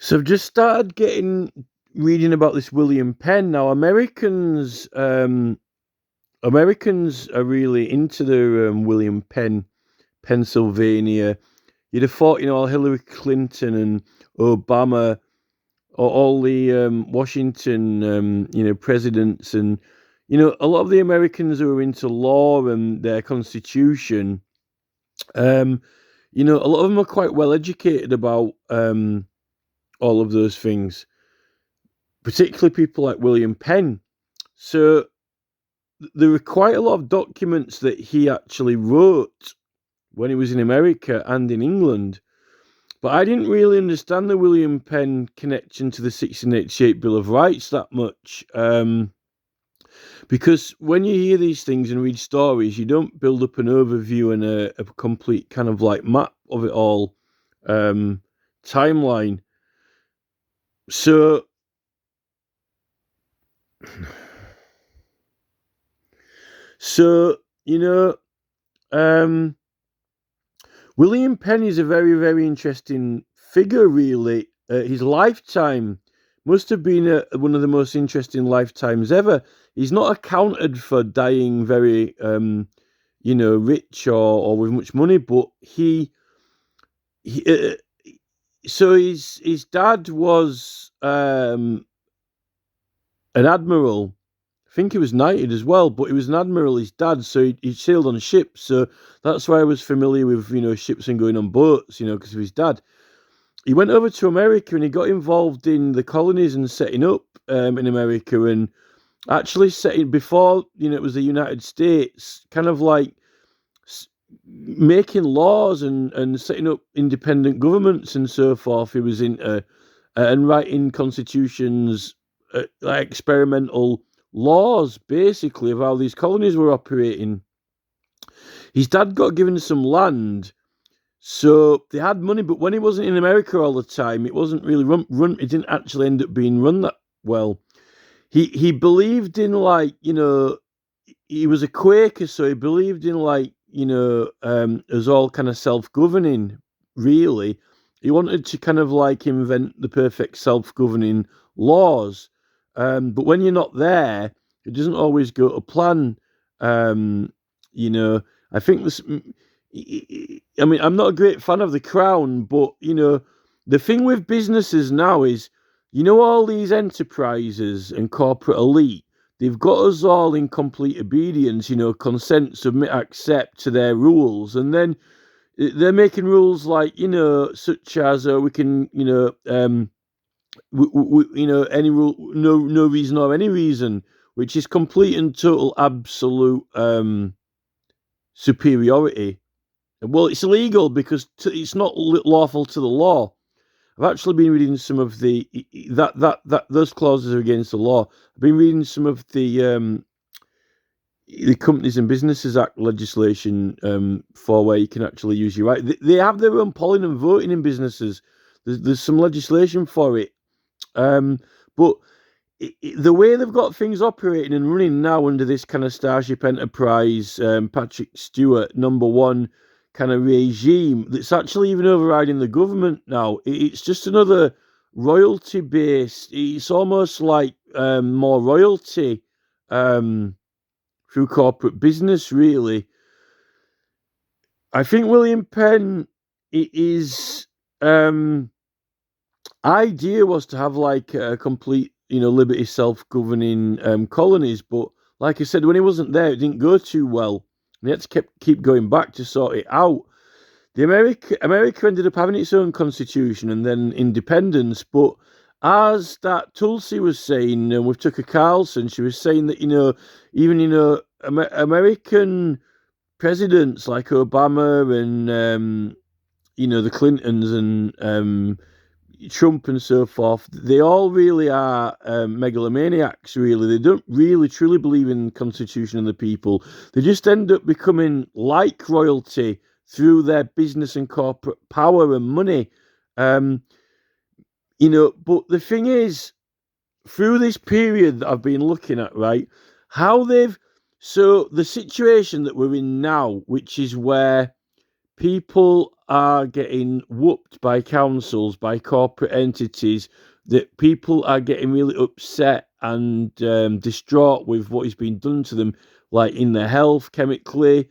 So I've just started getting reading about this William Penn. Now Americans are really into the William Penn, Pennsylvania. You'd have thought, Hillary Clinton and Obama, or all the Washington, presidents, and a lot of the Americans who are into law and their constitution. Um, a lot of them are quite well educated about all of those things, particularly people like William Penn. So there were quite a lot of documents that he actually wrote when he was in America and in England. But I didn't really understand the William Penn connection to the 1688 Bill of Rights that much. Because when you hear these things and read stories, you don't build up an overview and a complete kind of like map of it all, timeline. So So, you know, um, William Penn is a very, very interesting figure, really. His lifetime must have been one of the most interesting lifetimes ever. He's not accounted for dying very, rich or with much money, but he so his dad was an admiral. I think he was knighted as well, but he was an admiral, his dad, so he sailed on ships. So that's why I was familiar with, ships and going on boats, because of his dad. He went over to America and he got involved in the colonies and setting up in America, and actually setting, before, it was the United States, kind of like making laws and setting up independent governments and so forth. He was into and writing constitutions, like experimental laws, basically, of how these colonies were operating. His dad got given some land, so they had money, but when he wasn't in America all the time, it wasn't really run. It didn't actually end up being run that well. He believed in, like, he was a Quaker, so he believed in, like, us all kind of self-governing. Really, he wanted to kind of like invent the perfect self-governing laws. But when you're not there, it doesn't always go to plan. I think this. I mean, I'm not a great fan of the Crown, but the thing with businesses now is, all these enterprises and corporate elite, they've got us all in complete obedience. Consent, submit, accept to their rules, and then they're making rules like, such as we can, any rule, no reason or any reason, which is complete and total absolute superiority. Well, it's illegal because it's not lawful to the law. I've actually been reading some of that those clauses are against the law. I've been reading some of the Companies and Businesses Act legislation for where you can actually use your right. They have their own polling and voting in businesses. There's some legislation for it. But the way they've got things operating and running now under this kind of Starship Enterprise, Patrick Stewart, number one kind of regime, that's actually even overriding the government now. It's just another royalty based. It's almost like more royalty through corporate business, really. I think William Penn is idea was to have like a complete, liberty, self-governing colonies. But like I said, when he wasn't there, it didn't go too well. And he had to keep going back to sort it out. America ended up having its own constitution and then independence. But as that Tulsi was saying, with Tucker Carlson, she was saying that, even, American presidents like Obama and, the Clintons and Trump and so forth, they all really are megalomaniacs, really. They don't really truly believe in the Constitution and the people. They just end up becoming like royalty through their business and corporate power and money. But the thing is, through this period that I've been looking at, right, so the situation that we're in now, which is where people are getting whooped by councils, by corporate entities, that people are getting really upset and distraught with what is being done to them, like in their health, chemically,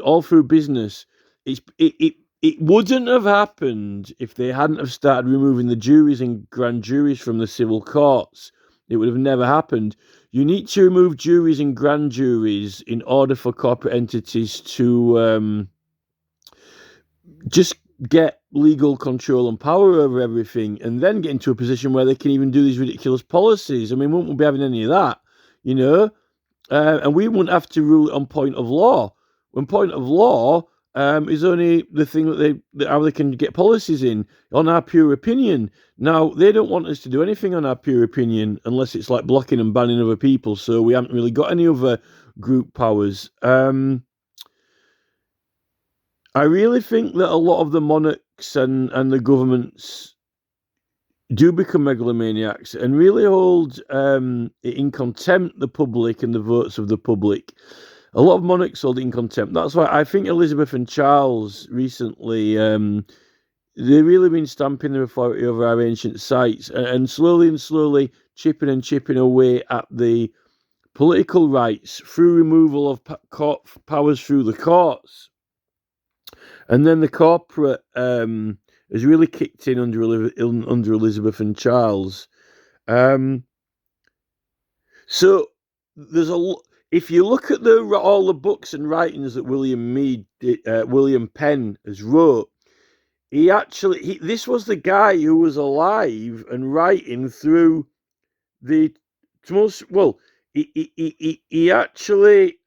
all through business. It wouldn't have happened if they hadn't have started removing the juries and grand juries from the civil courts. It would have never happened. You need to remove juries and grand juries in order for corporate entities to just get legal control and power over everything, and then get into a position where they can even do these ridiculous policies. I mean, we won't be having any of that, you know? And we wouldn't have to rule it on point of law. When point of law is only the thing that how they can get policies in on our pure opinion. Now, they don't want us to do anything on our pure opinion unless it's like blocking and banning other people, so we haven't really got any other group powers. I really think that a lot of the monarchs and the governments do become megalomaniacs and really hold in contempt the public and the votes of the public. A lot of monarchs hold it in contempt. That's why I think Elizabeth and Charles recently, they've really been stamping their authority over our ancient sites and slowly chipping away at the political rights through removal of court powers through the courts. And then the corporate has really kicked in under Elizabeth and Charles. So there's if you look at all the books and writings that William Penn has wrote, this was the guy who was alive and writing through the most. Well, he actually.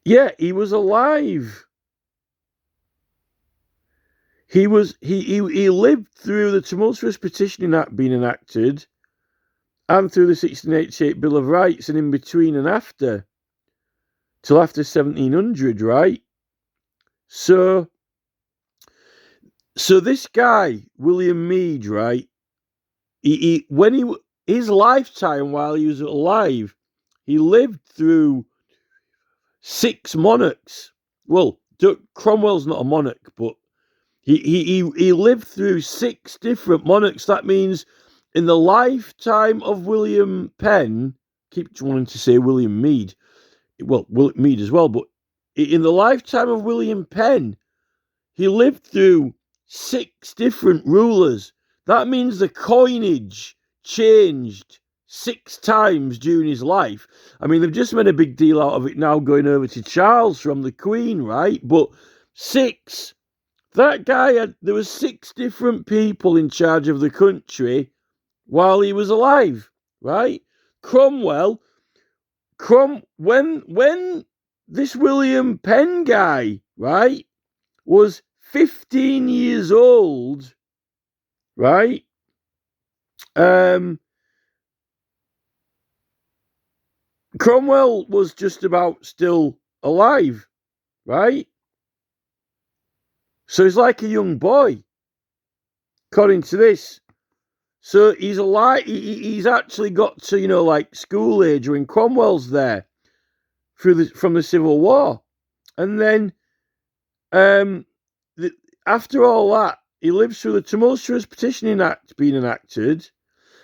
Yeah, he was alive. He lived through the tumultuous Petitioning Act being enacted, and through the 1688 Bill of Rights, and in between and after, till after 1700, right? So this guy, William Mead, right? His lifetime while he was alive, he lived through 6 monarchs. Well, Cromwell's not a monarch, but he lived through 6 different monarchs. That means in the lifetime of William Penn, keep wanting to say William Mead, well, Mead as well, but in the lifetime of William Penn, he lived through 6 different rulers. That means the coinage changed 6 times during his life. I mean, they've just made a big deal out of it now, going over to Charles from the Queen, right? But 6. That guy there was 6 different people in charge of the country while he was alive, right? Cromwell, when this William Penn guy, right, was 15 years old, right? Cromwell was just about still alive, right? So he's like a young boy, according to this. So he's alive. He's actually got to, like school age when Cromwell's there from the Civil War. And then after all that, he lives through the tumultuous Petitioning Act being enacted.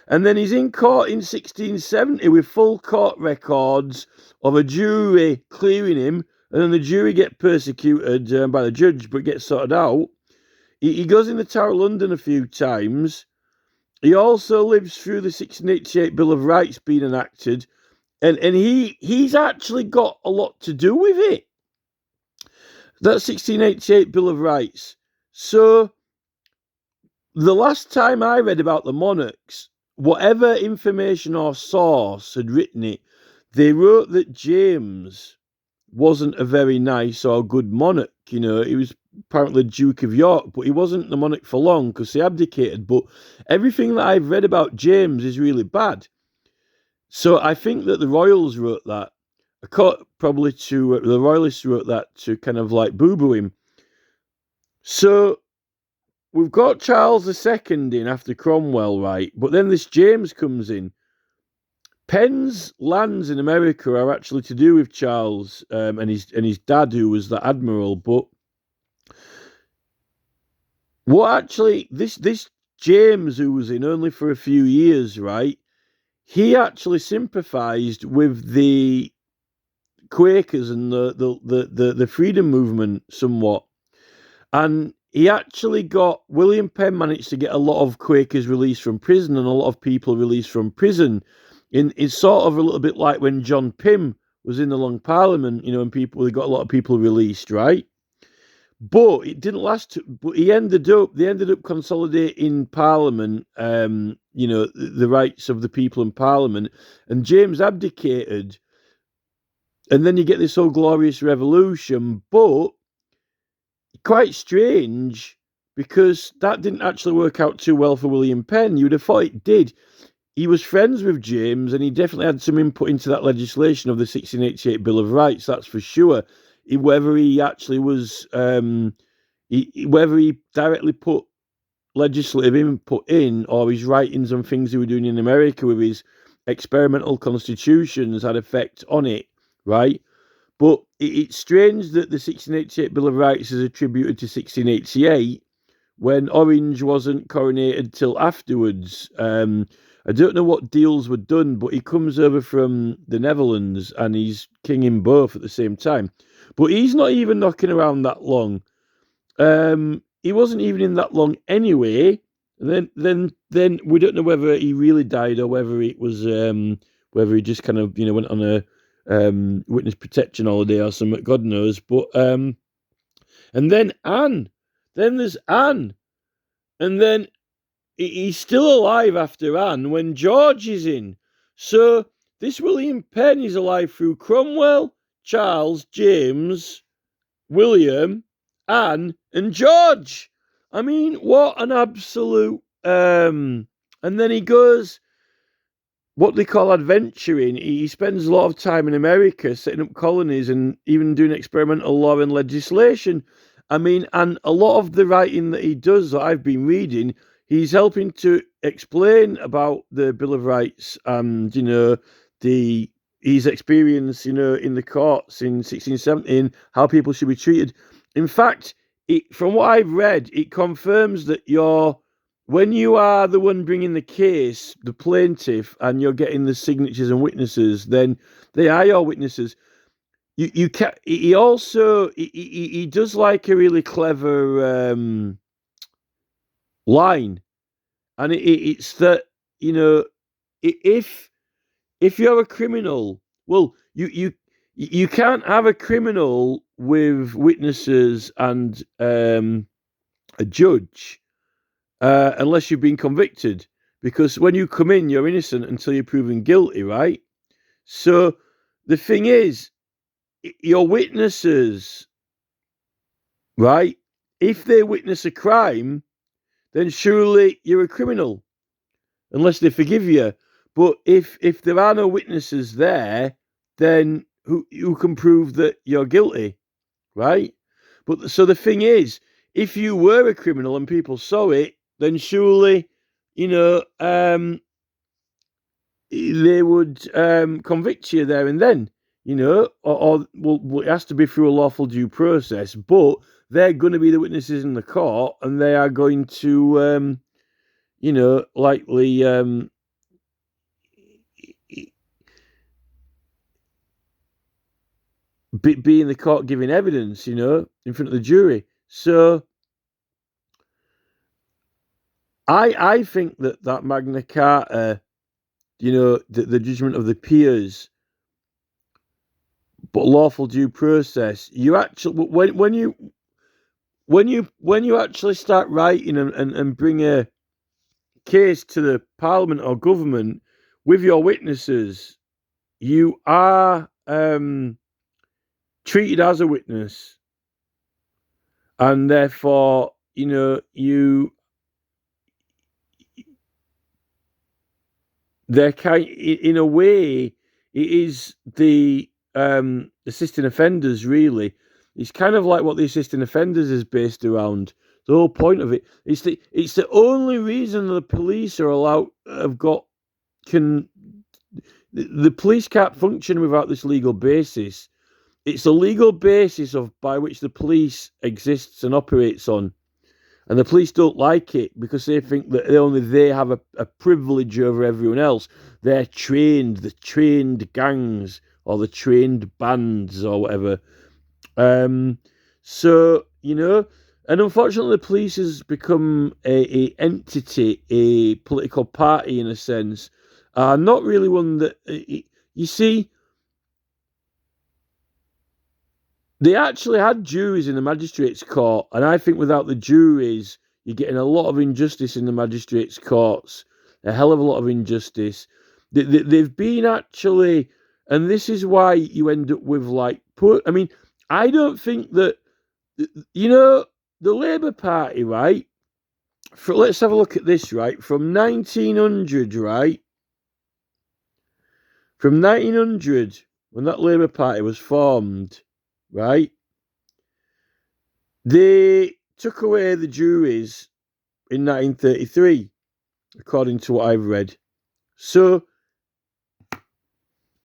And then he's in court in 1670 with full court records of a jury clearing him. And then the jury get persecuted by the judge, but gets sorted out. He goes in the Tower of London a few times. He also lives through the 1688 Bill of Rights being enacted. And he's actually got a lot to do with it. That 1688 Bill of Rights. So the last time I read about the monarchs, whatever information or source had written it, they wrote that James wasn't a very nice or good monarch. He was apparently the Duke of York, but he wasn't the monarch for long because he abdicated. But everything that I've read about James is really bad. So I think that the royals wrote that. Probably the royalists wrote that to kind of like boo-boo him. So we've got Charles II in after Cromwell, right? But then this James comes in. Penn's lands in America are actually to do with Charles and his dad, who was the admiral. But what actually this James, who was in only for a few years, right? He actually sympathised with the Quakers and the freedom movement somewhat, and he actually got William Penn managed to get a lot of Quakers released from prison and a lot of people released from prison. It's sort of a little bit like when John Pym was in the Long Parliament, and they got a lot of people released, right? But it didn't last. But they ended up consolidating Parliament, the rights of the people in Parliament, and James abdicated, and then you get this whole glorious revolution. But quite strange, because that didn't actually work out too well for William Penn. You would have thought it did. He was friends with James, and he definitely had some input into that legislation of the 1688 Bill of Rights, that's for sure. Whether he actually was, whether he directly put legislative input in, or his writings on things he was doing in America with his experimental constitutions had effect on it, right? But it's strange that the 1688 Bill of Rights is attributed to 1688 when Orange wasn't coronated till afterwards. I don't know what deals were done, but he comes over from the Netherlands and he's king in both at the same time. But he's not even knocking around that long. He wasn't even in that long anyway. And then we don't know whether he really died or whether it was whether he just kind of went on a witness protection holiday or something. God knows. But and then Anne. Then there's Anne, and then he's still alive after Anne when George is in. So this William Penn is alive through Cromwell, Charles, James, William, Anne, and George. I mean, what an absolute... and then he goes what they call adventuring. He spends a lot of time in America setting up colonies and even doing experimental law and legislation. I mean, and a lot of the writing that he does that I've been reading, he's helping to explain about the Bill of Rights and, his experience, in the courts in 1617, how people should be treated. In fact, from what I've read, it confirms that when you are the one bringing the case, the plaintiff, and you're getting the signatures and witnesses, then they are your witnesses. You can. He also he does like a really clever line, and it's that if you're a criminal, well, you can't have a criminal with witnesses and a judge unless you've been convicted, because when you come in, you're innocent until you're proven guilty, right? So the thing is, your witnesses, right? If they witness a crime, then surely you're a criminal, unless they forgive you. But if there are no witnesses there, then who can prove that you're guilty, right? But so the thing is, if you were a criminal and people saw it, then surely, they would convict you there and then, or it has to be through a lawful due process. But they're going to be the witnesses in the court, and they are going to, likely be in the court giving evidence, in front of the jury. So I think that Magna Carta, the judgment of the peers, but lawful due process. You actually when you actually start writing and bring a case to the Parliament or government with your witnesses, you are treated as a witness, and therefore in a way, it is the assisting offenders, really. It's kind of like what the assisting offenders is based around. The whole point of it. It's the only reason the police are allowed the police can't function without this legal basis. It's a legal basis by which the police exists and operates on. And the police don't like it because they think that only they have a privilege over everyone else. They're trained, the trained gangs or the trained bands or whatever. So, and unfortunately the police has become a entity, a political party in a sense. Not really one that, you see, they actually had juries in the magistrates' court, and I think without the juries, you're getting a lot of injustice in the magistrates' courts, a hell of a lot of injustice. They've been actually, and this is why you end up with I mean, I don't think that, the Labour Party, right? Let's have a look at this, right? From 1900, right? From 1900, when that Labour Party was formed, right? They took away the juries in 1933, according to what I've read. So